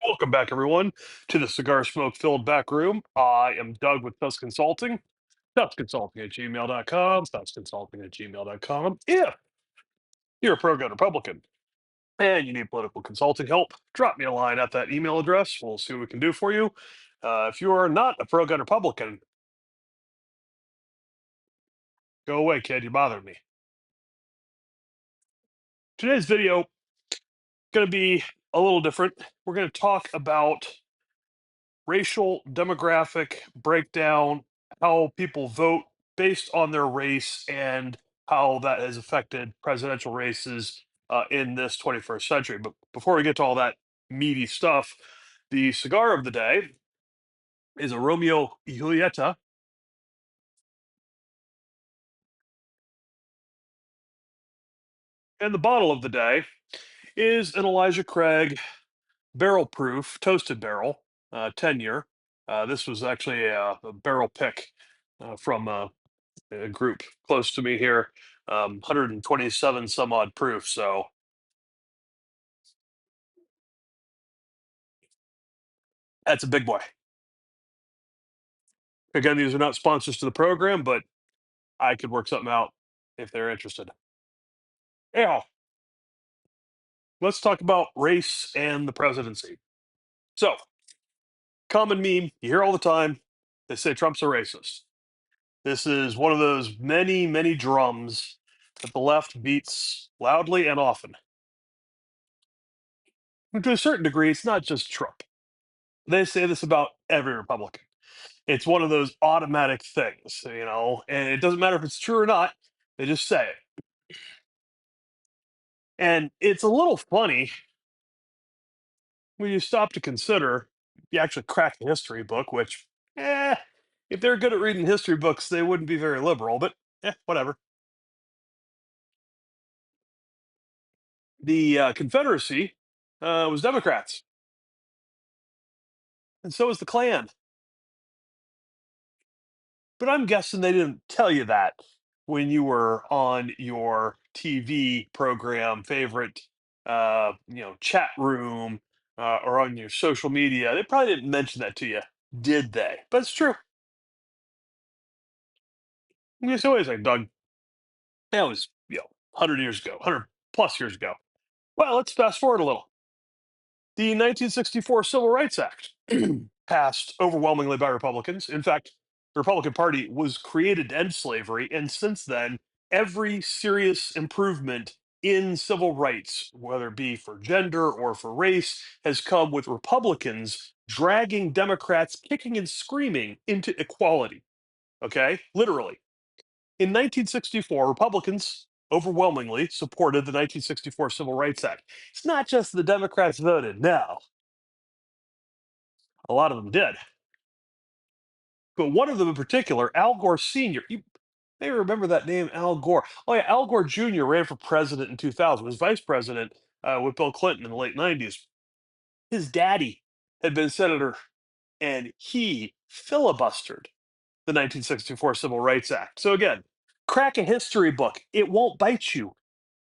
Welcome back, everyone, to the cigar smoke filled back room. I am Doug with Tusk Consulting, tuskconsulting at gmail.com, tuskconsulting at gmail.com. If you're a pro gun Republican and you need political consulting help, drop me a line at that email address. We'll see what we can do for you. If you are not a pro gun Republican, go away, kid. You're bothering me. Today's video going to be a little different. We're going to talk about racial demographic breakdown, how people vote based on their race, and how that has affected presidential races in this 21st century. But before we get to all that meaty stuff, the cigar of the day is a Romeo y Julieta, and the bottle of the day is an Elijah Craig barrel proof toasted barrel, 10 year. This was actually a barrel pick from a group close to me here, 127 some odd proof. So that's a big boy. Again, these are not sponsors to the program, but I could work something out if they're interested. Anyhow, let's talk about race and the presidency. So, common meme you hear all the time, they say Trump's a racist. This is one of those many, many drums that the left beats loudly and often. And to a certain degree, it's not just Trump. They say this about every Republican. It's one of those automatic things, and it doesn't matter if it's true or not. They just say it. And it's a little funny when you stop to consider you actually crack the history book, which, eh, if they're good at reading history books, they wouldn't be very liberal, but whatever. The Confederacy was Democrats, and so was the Klan. But I'm guessing they didn't tell you that when you were on your TV program favorite, chat room, or on your social media. They probably didn't mention that to you, did they? But it's true. It's always like, Doug, that was 100 years ago, 100 plus years ago. Well, let's fast forward a little. The 1964 Civil Rights Act passed overwhelmingly by Republicans. In fact, the Republican Party was created to end slavery, and since then, every serious improvement in civil rights, whether it be for gender or for race, has come with Republicans dragging Democrats kicking and screaming into equality. Okay? Literally. In 1964, Republicans overwhelmingly supported the 1964 Civil Rights Act. It's not just the Democrats voted, no, a lot of them did. But one of them in particular, Al Gore Sr., you may remember that name, Al Gore. Oh, yeah, Al Gore Jr. ran for president in 2000, was vice president with Bill Clinton in the late 90s. His daddy had been senator, and he filibustered the 1964 Civil Rights Act. So, again, crack a history book. It won't bite you,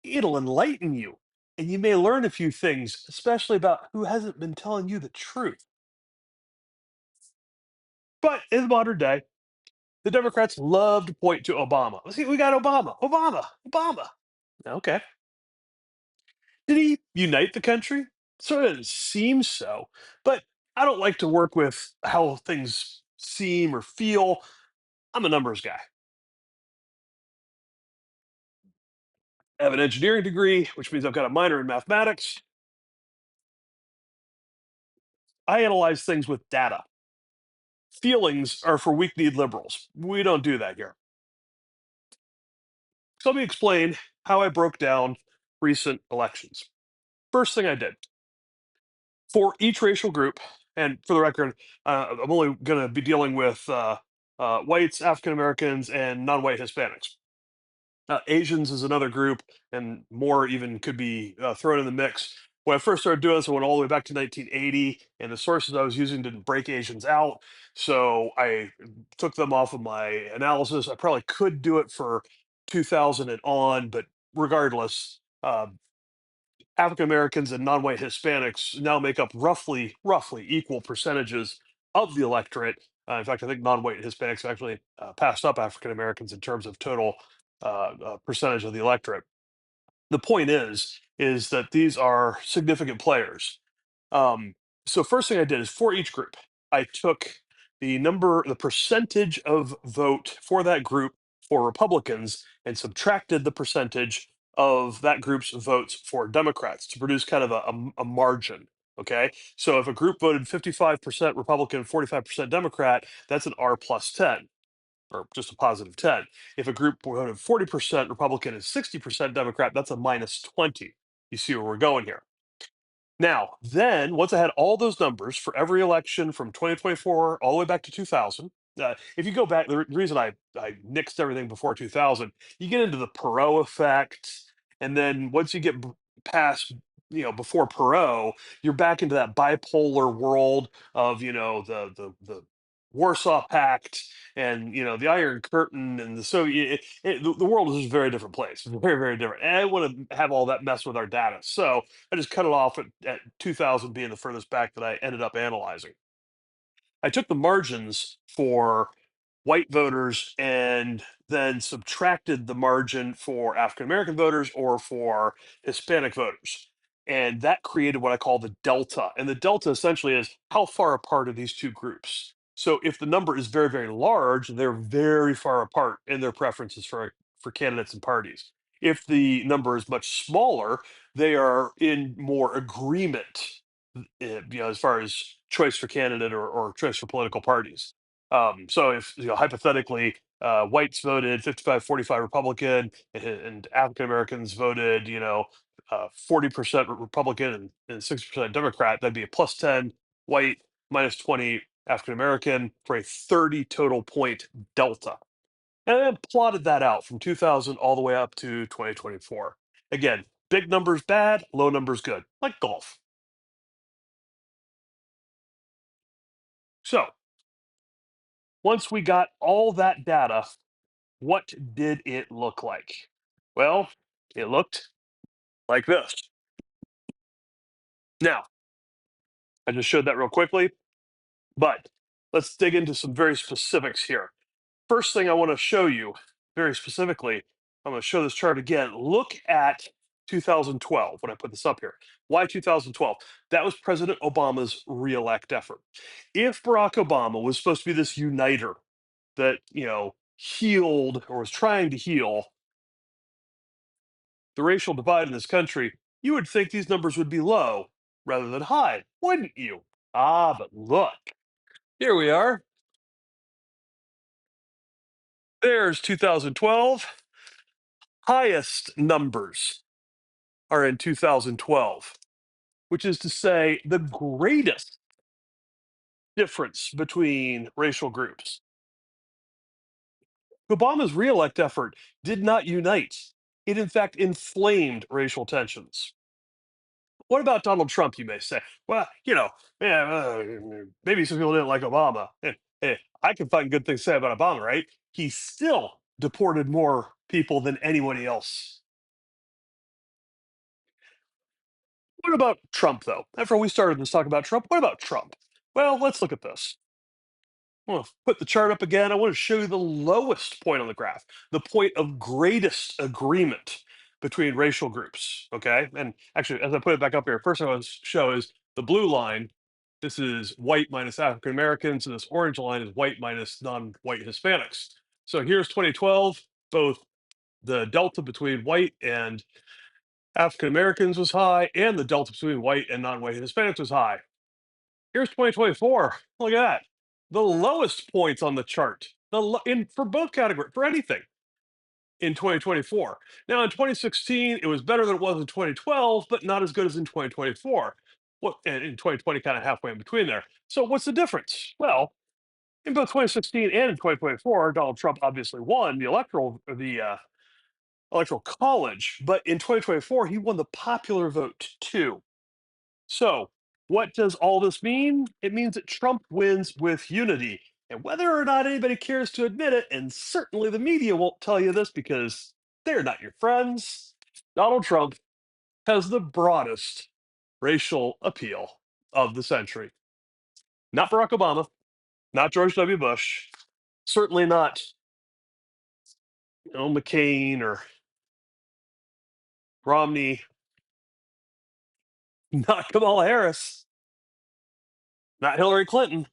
it'll enlighten you. And you may learn a few things, especially about who hasn't been telling you the truth. But in the modern day, the Democrats love to point to Obama. See, we got Obama, Obama, Obama. Okay. Did he unite the country? Sort of seems so. But I don't like to work with how things seem or feel. I'm a numbers guy. I have an engineering degree, which means I've got a minor in mathematics. I analyze things with data. Feelings are for weak kneed liberals. We don't do that here. So let me explain how I broke down recent elections. First thing I did for each racial group, and for the record, I'm only going to be dealing with whites, African Americans, and non white Hispanics. Asians is another group, and more even could be thrown in the mix. When I first started doing this, I went all the way back to 1980, and the sources I was using didn't break Asians out. So I took them off of my analysis. I probably could do it for 2000 and on, but regardless, African Americans and non-white Hispanics now make up roughly equal percentages of the electorate. In fact, I think non-white Hispanics actually passed up African Americans in terms of total percentage of the electorate. The point is that these are significant players. Um, so first thing I did is for each group, I took the percentage of vote for that group for Republicans and subtracted the percentage of that group's votes for Democrats to produce kind of a margin. Okay. So if a group voted 55% Republican, 45% Democrat, that's an R plus 10 or just a positive 10. If a group voted 40% Republican and 60% Democrat, that's a minus 20. You see where we're going here. Now, then, once I had all those numbers for every election from 2024 all the way back to 2000, if you go back, the reason I nixed everything before 2000, you get into the Perot effect, and then once you get past, before Perot, you're back into that bipolar world of, the Warsaw Pact and the Iron Curtain and the Soviet. The world is just a very different place, very different. And I want to have all that mess with our data, so I just cut it off at 2000 being the furthest back that I ended up analyzing. I took the margins for white voters and then subtracted the margin for African American voters or for Hispanic voters. And that created what I call the delta. And the delta essentially is how far apart are these two groups? So if the number is very large, they're very far apart in their preferences for candidates and parties. If the number is much smaller, they are in more agreement, as far as choice for candidate or choice for political parties. So if hypothetically whites voted 55-45 Republican and African Americans voted 40% Republican and 60% Democrat, that'd be a plus 10 white, minus 20 African American for a 30 total point delta. And then plotted that out from 2000 all the way up to 2024. Again, big numbers bad, low numbers good, like golf. So once we got all that data, what did it look like? Well, it looked like this. Now, I just showed that real quickly, but let's dig into some very specifics here. First thing I want to show you very specifically, I'm going to show this chart again. Look at 2012 when I put this up here. Why 2012? That was President Obama's reelect effort. If Barack Obama was supposed to be this uniter that, healed or was trying to heal the racial divide in this country, you would think these numbers would be low rather than high, wouldn't you? Ah, but look, here we are. There's 2012. Highest numbers are in 2012, which is to say the greatest difference between racial groups. Obama's reelect effort did not unite. It, in fact, inflamed racial tensions. What about Donald Trump, you may say? Well, yeah, maybe some people didn't like Obama. I can find good things to say about Obama, right? He still deported more people than anybody else. What about Trump, though? After we started this talk about Trump, what about Trump? Well, let's look at this. I want to put the chart up again. I want to show you the lowest point on the graph, the point of greatest agreement between racial groups. Okay. And actually, as I put it back up here, first I want to show is the blue line. This is white minus African Americans, and this orange line is white minus non white Hispanics. So here's 2012. Both the delta between white and African Americans was high, and the delta between white and non white Hispanics was high. Here's 2024. Look at that. The lowest points on the chart. In for both categories, for anything in 2024. Now in 2016, it was better than it was in 2012, but not as good as in 2024. What and in 2020, kind of halfway in between there. So what's the difference? Well, in both 2016 and in 2024, Donald Trump obviously won the electoral college, but in 2024, he won the popular vote too. So, what does all this mean? It means that Trump wins with unity. And whether or not anybody cares to admit it, and certainly the media won't tell you this because they're not your friends, Donald Trump has the broadest racial appeal of the century. Not Barack Obama, not George W. Bush, certainly not McCain or Romney, not Kamala Harris, not Hillary Clinton,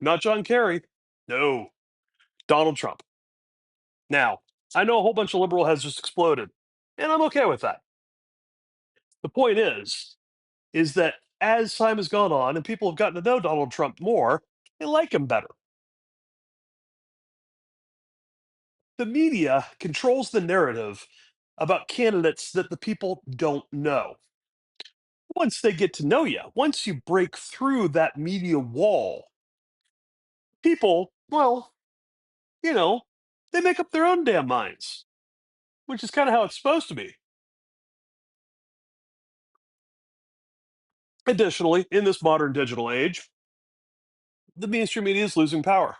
not John Kerry. No, Donald Trump. Now, I know a whole bunch of liberal has just exploded, and I'm okay with that. The point is that as time has gone on and people have gotten to know Donald Trump more, they like him better. The media controls the narrative about candidates that the people don't know. Once they get to know you, once you break through that media wall, people, well, you know, they make up their own damn minds, which is kind of how it's supposed to be. Additionally, in this modern digital age, the mainstream media is losing power.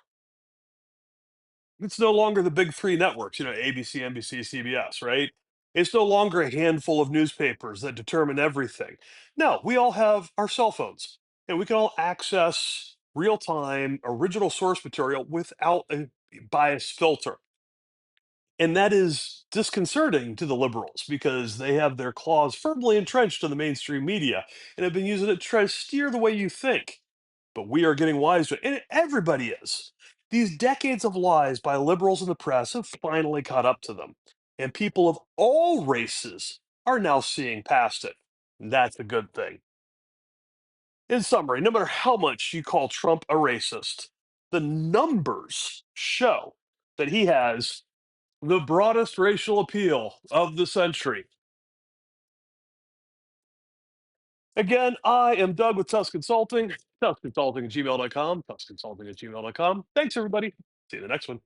It's no longer the big three networks, ABC, NBC, CBS, right? It's no longer a handful of newspapers that determine everything. No, we all have our cell phones and we can all access real time original source material without a bias filter. And that is disconcerting to the liberals because they have their claws firmly entrenched in the mainstream media and have been using it to try to steer the way you think. But we are getting wiser, and everybody is. These decades of lies by liberals in the press have finally caught up to them, and people of all races are now seeing past it. That's a good thing. In summary, no matter how much you call Trump a racist, the numbers show that he has the broadest racial appeal of the century. Again, I am Doug with Tusk Consulting, tuskconsulting at gmail.com, tuskconsulting at gmail.com. Thanks, everybody. See you in the next one.